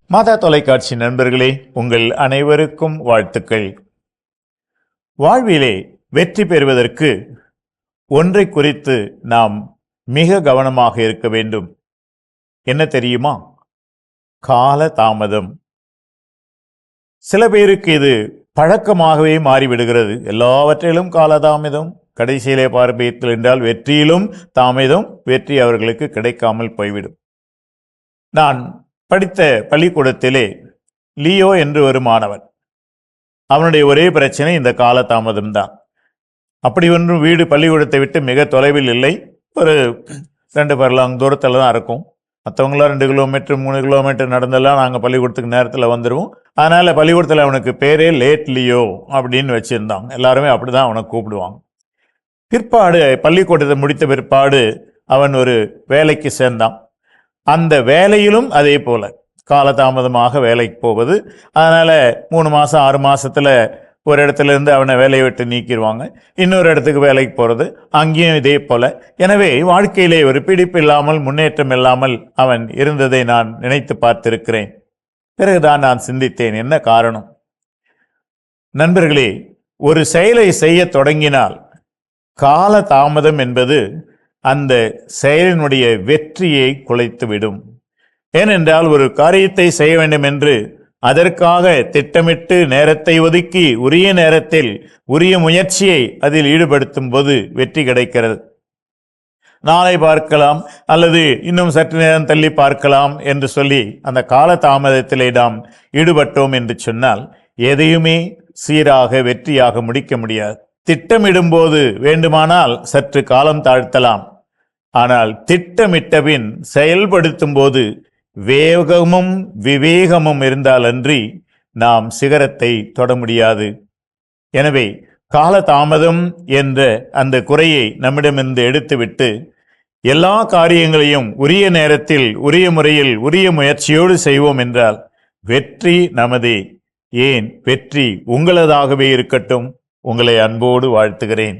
மாதா தொலைக்காட்சி நண்பர்களே, உங்கள் அனைவருக்கும் வாழ்த்துக்கள். வாழ்விலே வெற்றி பெறுவதற்கு ஒன்றை குறித்து நாம் மிக கவனமாக இருக்க வேண்டும். என்ன தெரியுமா? கால தாமதம். சில பேருக்கு இது பழக்கமாகவே மாறிவிடுகிறது. எல்லாவற்றிலும் காலதாமதம். கடைசியிலே பார்ப்பீர்கள் என்றால் வெற்றியிலும் தாமதம், வெற்றி அவர்களுக்கு கிடைக்காமல் போய்விடும். நான் படித்த பள்ளிக்கூடத்திலே லியோ என்று ஒரு மாணவன். அவனுடைய ஒரே பிரச்சனை இந்த காலதாமதம் தான். அப்படி ஒன்றும் வீடு பள்ளிக்கூடத்தை விட்டு மிக தொலைவில் இல்லை, ஒரு 2 பர்லாங் தூரத்தில் தான் இருக்கும். மற்றவங்களாம் 2 கிலோமீட்டர் 3 கிலோமீட்டர் நடந்தெல்லாம் நாங்கள் பள்ளிக்கூடத்துக்கு நேரத்தில் வந்துடுவோம். அதனால் பள்ளிக்கூடத்தில் அவனுக்கு பேரே லேட் லியோ அப்படின்னு வச்சுருந்தாங்க. எல்லாருமே அப்படி தான் அவனை கூப்பிடுவாங்க. பிற்பாடு பள்ளிக்கூடத்தை முடித்த பிற்பாடு அவன் ஒரு வேலைக்கு சேர்ந்தான். அந்த வேலையிலும் அதே போல காலதாமதமாக வேலைக்கு போவது. அதனால் 3 மாதம் 6 மாதத்தில் ஒரு இடத்துல இருந்து அவனை வேலையை விட்டு நீக்கிடுவாங்க, இன்னொரு இடத்துக்கு வேலைக்கு போகிறது, அங்கேயும் இதே போல். எனவே வாழ்க்கையிலே ஒரு பிடிப்பு இல்லாமல், முன்னேற்றம் இல்லாமல் அவன் இருந்ததை நான் நினைத்து பார்த்திருக்கிறேன். பிறகுதான் நான் சிந்தித்தேன், என்ன காரணம்? நண்பர்களே, ஒரு செயலை செய்ய தொடங்கினால் கால தாமதம் என்பது அந்த செயலினுடைய வெற்றியை குலைத்துவிடும். ஏனென்றால் ஒரு காரியத்தை செய்ய வேண்டும் என்று அதற்காக திட்டமிட்டு நேரத்தை ஒதுக்கி உரிய நேரத்தில் உரிய முயற்சியை அதில் ஈடுபடுத்தும் போது வெற்றி கிடைக்கிறது. நாளை பார்க்கலாம் அல்லது இன்னும் சற்று நேரம் தள்ளி பார்க்கலாம் என்று சொல்லி அந்த கால தாமதத்திலே நாம் ஈடுபட்டோம் என்று சொன்னால் எதையுமே சீராக வெற்றியாக முடிக்க முடியாது. திட்டமிடும்போது வேண்டுமானால் சற்று காலம் தாழ்த்தலாம், ஆனால் திட்டமிட்டபின் செயல்படுத்தும் போது வேகமும் விவேகமும் இருந்தாலன்றி நாம் சிகரத்தை தொட முடியாது. எனவே கால தாமதம் என்ற அந்த குறையை நம்மிடமிருந்து எடுத்துவிட்டு எல்லா காரியங்களையும் உரிய நேரத்தில் உரிய முறையில் உரிய முயற்சியோடு செய்வோம் என்றால் வெற்றி நமதே. ஏன், வெற்றி உங்களதாகவே இருக்கட்டும். உங்களை அன்போடு வாழ்த்துகிறேன்.